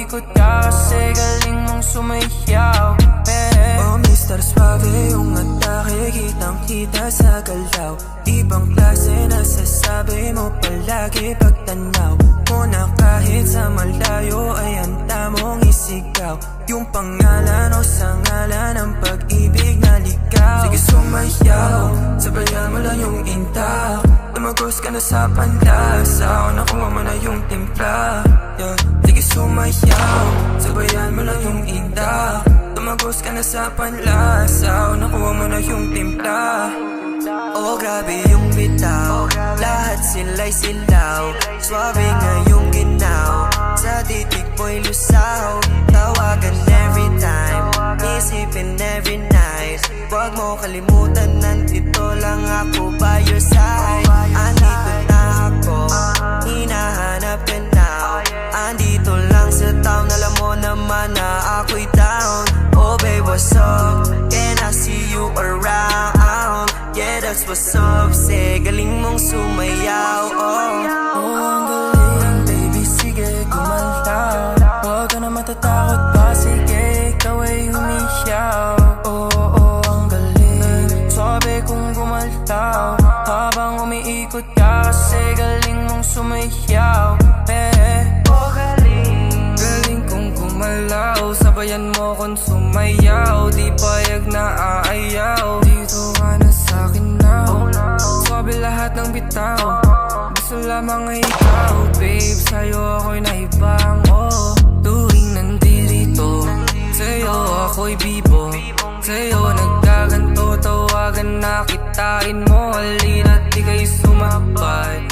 umiikot ka kasi galing mong sumayaw. Oh Mr. Suave, yung atake kitang kita sa galaw. Ibang klase nasasabi mo palagi pagtanaw mo na kahit sa malayo ay handa mong isigaw yung pangalan o sa ngalan ng pag-ibig na ligaw. Sige sumayaw, sabayan mo lang yung intak. Tumagos ka na sa panlasa o nakuha mo na yung timpla. Sige sumayaw, sabayan mo lang yung intak. Tumagos ka na sa panlasa o nakuha mo na yung timpla. Oh grabe yung bitaw, lahat sila'y silaw. Suabe nga yung ginaw, sa titik mo'y lusaw. Tawagan every time, isipin every night. Huwag mo kalimutan, nandito lang ako by your side. Andito na ako, hinahanap ka now. Andito lang sa town, alam mo naman na ako'y down. Oh babe, what's up? Can I see you around? Yeah, that's what's up. Say, galing mong sumayaw. Oh, ang galing, baby, sige, gumalaw. Huwag ka na matatakot pa, sige, ikaw ay humiyaw. Ang galing, sabi kong gumalaw. Habang umiikot ka kasi galing mong sumayaw. Oh galing, galing kong gumalaw. Sabayan mo kung sumayaw, di payag na aayaw. Dito ka na sa'kin now, sabi lahat ng bitaw. Gusto lamang ay ikaw, babe, sa'yo ako'y naibang. Oh, tuwing nandirito, sa'yo ako'y bibo. Sa'yo nagkaganto, tawagan na kitain mo. Halina't di kayo sumabay.